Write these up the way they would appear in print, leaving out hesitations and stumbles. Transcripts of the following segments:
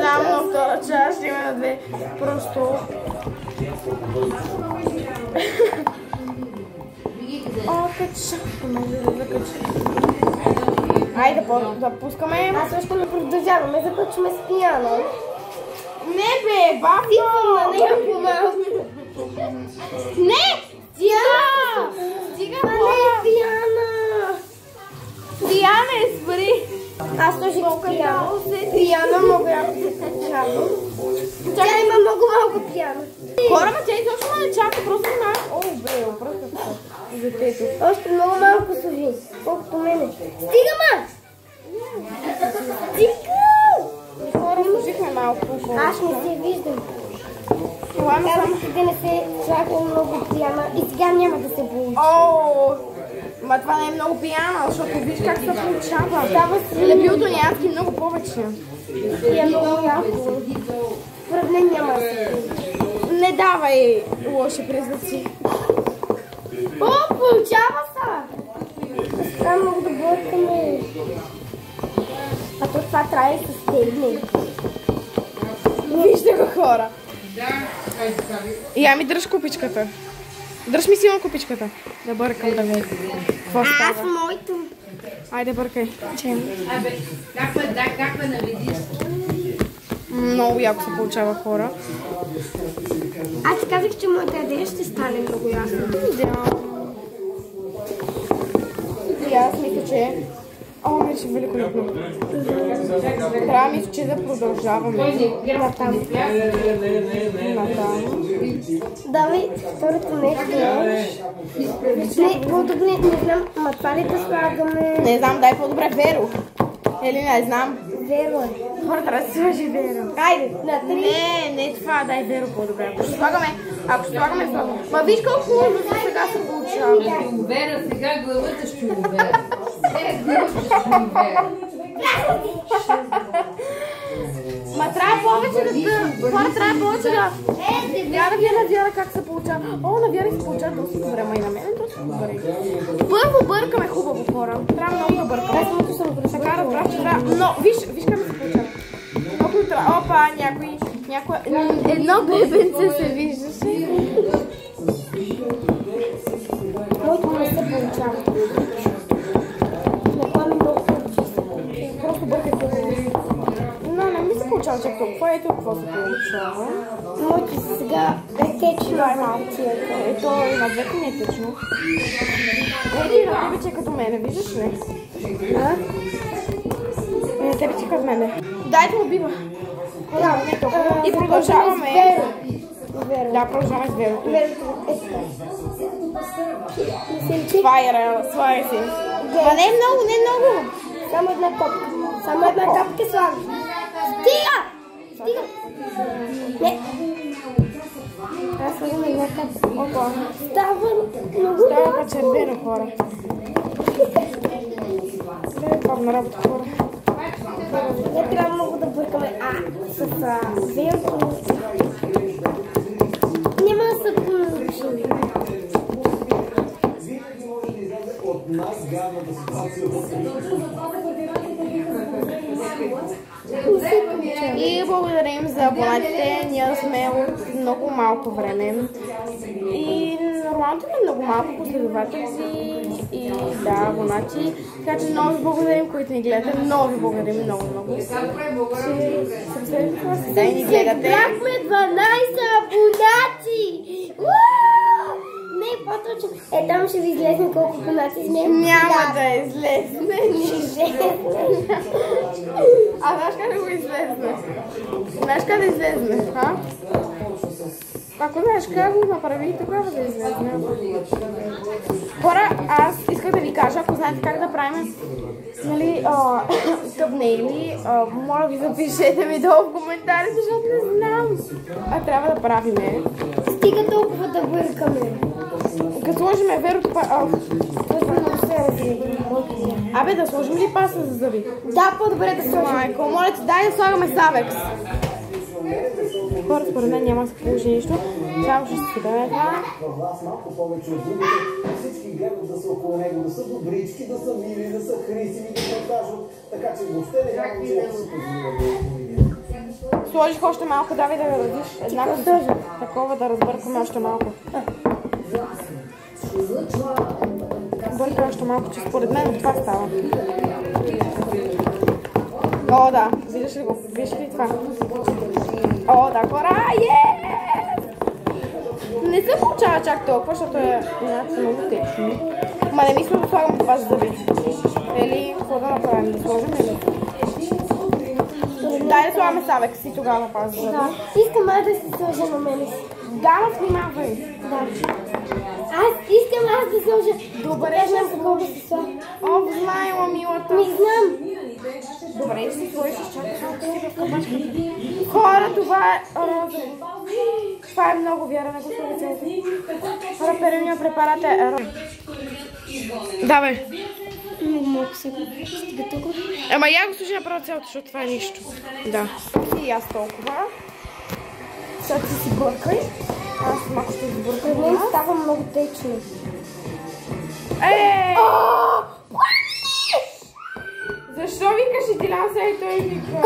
Само втора част, ще има на две. Просто... О, кача. Да кача. Айде да пускаме. Аз също не продължаваме, започваме с пияно. Не бе, бабно! Не! Диана! Стига Това не е Диана! Диана е спри! Аз сложих пияно. Диана много яко се получава. Тя има много малко пияно. Хора, ма тя изобщо не чака, просто има... О, бре, обръках се. Детето. Още много малко сложи, колкото мене. Стига, ма! Стига! Хора, сложихме малко. Аз не се виждам. Това ми само... Казах да не се слага много пияна и сега няма да се получи. О, ма това не е много пияна, защото виж как се получава. Става си... Лебилото нямки много повече. И е много яко. Според мен няма да се получи. Не давай лоши признаци. О, получава се! Трябва много да бъркаме. А то това трябва да се стегне. Вижте го, хора. Я ми дръж купичката. Дръж ми силно купичката. Да бъркам да видя какво става. Аз моето. Айде бъркай. Абе, как наведиш? Много яко се получава, хора. Аз ти казах, че моята идея ще стане много ясно. И аз мисля, че... О, мисля, великолепно. Трябва мисля, че да продължаваме. Натам. Давай второто нещо. Не, по-добре, не знам, ма това ли да слагаме? Не знам, дай по-добре Веро. Или не знам. Веро е. Хора, трябва да се сложи Веро. Айде, на три. Не това, дай Веро по-добре. Ако ще слагаме, слагаме. Ма виж колко хубаво сега се получава. Вера, сега главата ще увера. Ма трябва повече да... Хора, трябва повече да... Трябва да вие на Вяра как се получава. О, на Вяра се получава доста добре, ма и на мен е доста добре. Първо бъркаме хубаво, хора. Трябва много да бъркаме. Аз самото съм добре. Така разбрах, че трябва... Но, виж как се получава. Много трябва... Опа, някой... Едно бебенце се виждаше. Моето не се получава. Просто бъркай хубаво. Но не ми се получава чак толкова. Ето какво се получава. Моето сега е течно. Дай малко цвета. Ето и на двете не е течно. Еди на тебе, че е като мене, виждаш ли? А? И на тебе, че е като мене. Дайте му бива. Да, не толкова. И продължаваме. Веро. Да, продължаваме с Верото. Верото е така. Това е реално, слагай си. Ма не е много, не е много. Само една капка. Само една капка слагам. Стига! Стига! Не. Аз слагам една капка. Опа. Става много Става червено, хора. Павна работа, хора. Не трябва много да бъркаме. С верото. Няма да се получи. И благодарим за абонатите. Ние сме от много малко време. И нормалното е много малко последователци и да, абонати. Така че много ви благодарим, които ни гледате. Много ви благодарим, много. Да и ни гледате. Бяхме 12 абонати! Не, по-точно. Там ще ви излезне колко абонати сме. Няма да излезне. А знаеш как да го излезне? Знаеш как да излезне, а? Ако знаеш как го направи, тогава да излезне. Хора, аз исках да ви кажа, ако знаете как да правим тъмнейли, моля ви запишете ми долу в коментари, защото не знам. Трябва да правиме. Стига толкова да бъркаме. Като сложим верото Абе, да сложим ли паста за зъби? Да, по-добре да сложим. Майко, моля ти, дай да слагаме Савекс. Хора, според мен няма да се получи нищо. Само ще се даде това. Всички гледат да са около него, да са добрички, да са мили, да са хрисими, да се кажат. Така че въобще не няма че да се позволя. Сложих още малко, давай да разиш. Еднакво такова да разбъркаме още малко. Бърка още малко, че според мен това става. О, да, виждаш ли го? Виждаш ли това? О, да, хора! Не се получава чак толкова, защото е някакво много течно. Ма не мисля да слагам това с зъби. Или какво да направим? Да сложим или? Дай да слагаме Савекс и тогава пази зъби. Да. Искам аз да се сложа на мене си. Да, ма внимавай. Да. Аз искам аз да сложа. Добре, знам какво да се сложа. О, знаела, милата. Не знам. Добре, да си сложиш изчакай малко си в кабачката. Хора, това е розово. Това е много вяра, не го слага цялото. Хора, перения препарат е розово. Давай. Не мога сега. Стига тук. Ама я го служи направо цялото, защото това е нищо. Да. И аз толкова. Сега ти си бъркай. Аз малко ще избъркай. Мен става много течно. Защо викаш и ти ласа и той вика?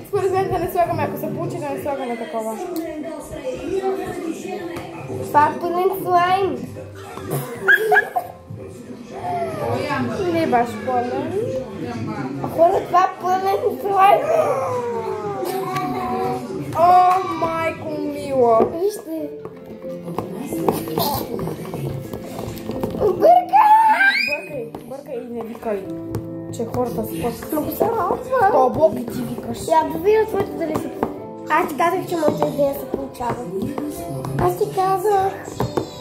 Според мен да не слагаме, ако се получи да не слагаме такова. Това е пълен слайм. Не баш пълен. Хора, това е пълен слайм. О, майко мила. Вижте. Бъркай! Бъркай и не викай, че хората спят. Много се радва. То блок и ти викаш. Я да видя твоето дали се... Аз ти казах, че моята идея се получава. Аз ти казах.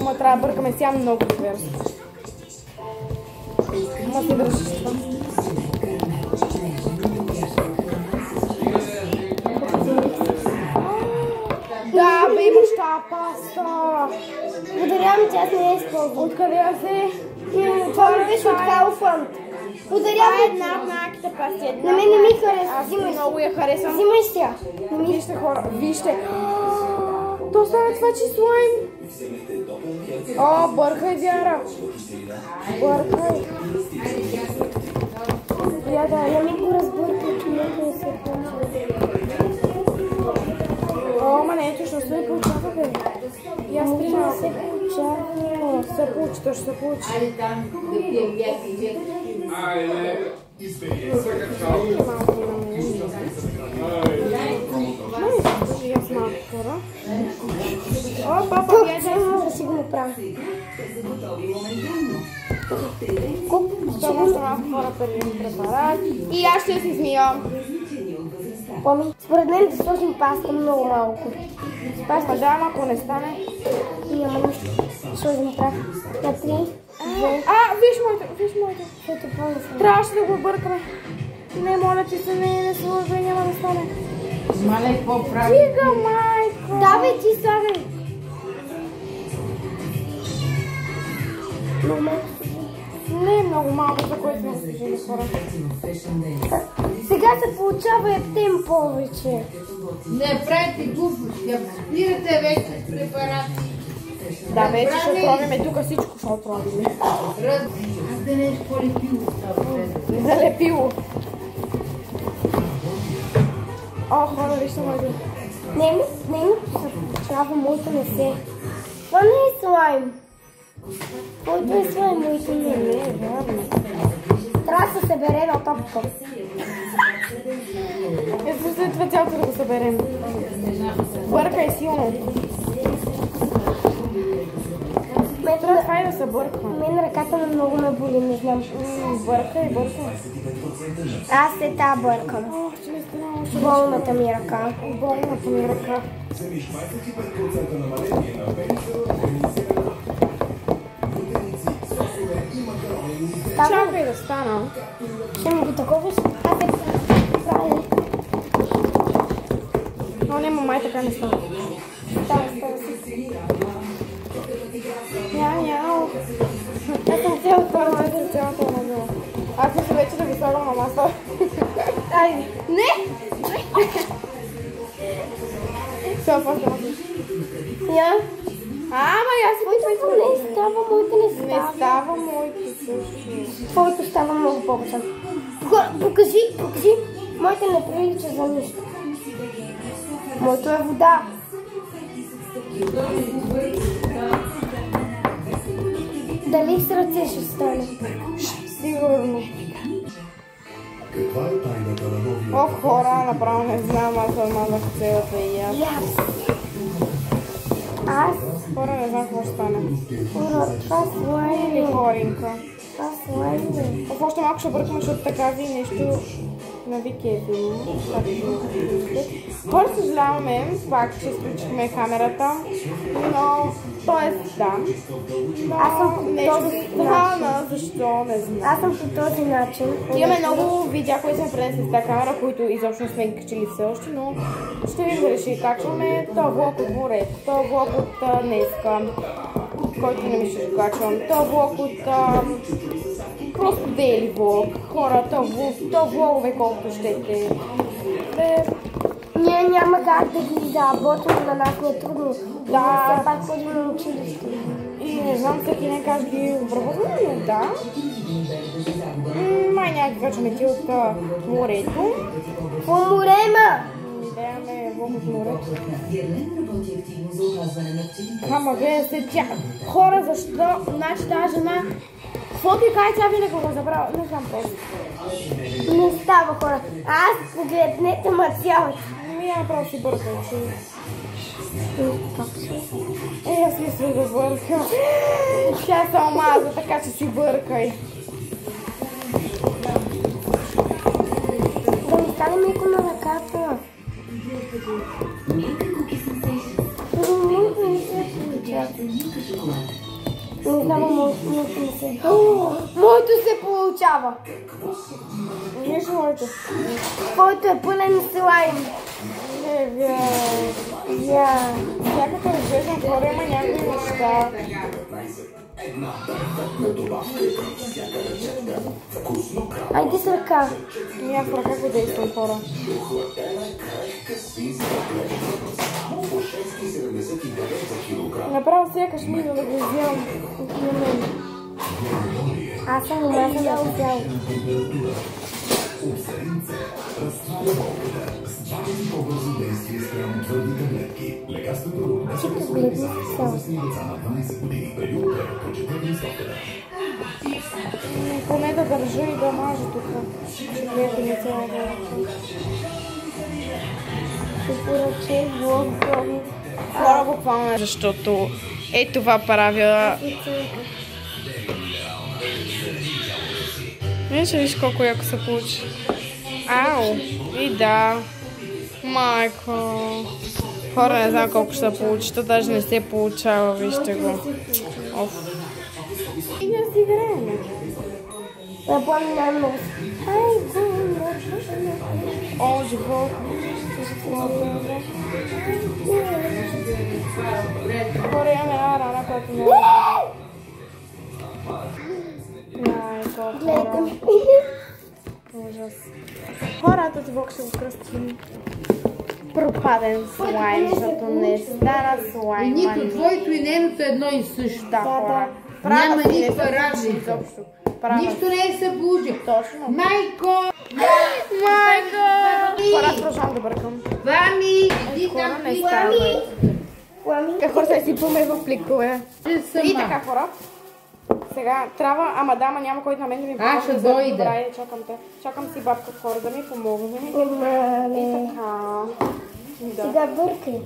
Ма трябва да бъркаме сега много зверство. Ма се държиш това. Да, бе, имаш тази паста. Подарявам, че аз не я използвам. Откъде я взе? Това ми беше от Kaufland. Подарявам Една от малките пасти. На мен не ми харесва. Аз Взимай си. много я харесвам. Взимай сега. Вижте, хора, вижте. То става това, че слайм. О, бъркай, Вяра. Бъркай. Я да, я ми го разбъркай, че не се получава. О, ма не, точно се получава, бе. И аз приема. се получава. О, се получи, то ще се получи. Айде там, да пием бяки. Айде, experienza cacciata. И аз малко хора. О, папа, Колко мога да си го направя? Колко това малко хора перим препарат. И аз ще си измивам. Поми, според мен да сложим паста много малко. Паста, да, ако не стане. Няма нищо. Сложим прах на 3, 2, Виж моето. което по-не Трябваше да го бъркаме. Не, моля ти се, не сложи, няма да стане. Мале, какво прави? Стига, майко. Давай ти слагай. Много малко. Не е много малко, за което сме служили хора. Сега се получава ептем повече. Не правите глупости, ако спирате вече с препарати. Да, вече ще пробиме тук всичко, ще пробиме. Аз да нещо по-лепило става. Залепило. О, хора, вижте моето. Не се получава, моето не се. Това не е слайм. Моето е слайм, моето не е. Вярно. Трябва да се събере на топка. След това цялото да го съберем. Бъркай силно. Трябва да се бърка. Мен ръката много ме боли, не знам. Бъркай. Аз се та бъркам. Ох, че не стана още. Болната ми ръка. Болната ми ръка. Чакай да стана. Ще ми го такова ще прави. Но не, май така не стана. Става си. Няу. Аз съм цялата намила. Аз мисля вече да ви слагам на масло. Айде. Не! Сега после масло. Я? Ама и аз си Не става, моите не става. Не става моите също. Твоето става много по-бързо. Покажи. Моите не прилича за нищо. Моето е вода. Дали с ръце ще стане? Сигурно. Каква е тайната на новия? О, хора, направо не знам, аз отмазах целата и аз. Аз? Хора, не знам какво ще стане. Хора, това слайм Или е. хоринка. Това слайм е. Още малко ще бъркам, защото така ви нещо на Викеви. Хора, съжаляваме, пак, че изключихме камерата, но, т.е. да. Аз съм по този стана, защо, не знам. Аз съм по този начин. Имаме много видеа, които сме пренесли с тази камера, които изобщо сме ги качили все още, но ще видим дали ще ги качваме. Това влог от морето, това влог от днеска, който не ми ще качвам, това влог от просто дейли влог, хора, това влогове колкото щете. Ние няма как да ги заработим, на нас не е трудно. Да. Все пак ходим на училище. И не знам, всеки ден как ги обработваме, но да. Май някакви качваме ти от морето. По море, ма! Да имаме влог от морето. Ама гледа се тя. Хора, защо? Значи тази жена, каквото и кай, тя винаги го забравя. Не знам просто. Не става, хора. Аз погледнете ма цялата. Я направо си бъркам, че... Аз мисля да бъркам. Тя се омаза, така че си бъркай. Да ми стане меко на ръката. Не знам, моето не се... Моето се получава. Виж моето. Твоето е пълен слайм. Не вярвам. Всякакъв разглеждам хора има някакви неща. Айде с ръка. Ня в ръка го действам, хора. Направо сякаш мисля да го вземам от мен. Аз съм омазана с цяло. По-бързо действие спрямо твърди таблетки. Лекарството го Ти погледни с цяло. деца на 12 години. Преди удар, прочетете инструктора. Поне да държа и да мажа тук. Ще гледате ми цялата. Поръче, влог, Хора буквално, защото е това правя. Виж колко яко се получи. Ау! И да. Майко. Хора, не знам колко ще се получи. То даже не се получава, вижте го. Оф. И да си играем. Напомня най-много. О, живот. Хора, имаме една рана, която не е. Майко, хора. Ужас. Хора, този влог ще го кръстим пропаден слайм, защото не стана И слайм. нито твоето и нейното е едно и също. Да, хора. Няма Права си, не никаква се разлика. получи изобщо. Права Нищо си. не е се получи. Точно. Майко! Майко! Хора, аз продължавам да бъркам. Вами! Иди Хора, там не при става. Плами. Хора, сега си пълме в пликове. И така, хора. Сега трябва, ама да, ама няма който на мен да ми помогне. Аз ще за- дойда. Добре, чакам те. Чакам си бабка хора да ми помогне. И така. Да. Сега бъркай.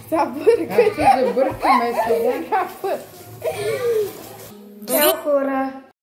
Сега бъркай. Аз ще забъркаме сега. Чао, хора.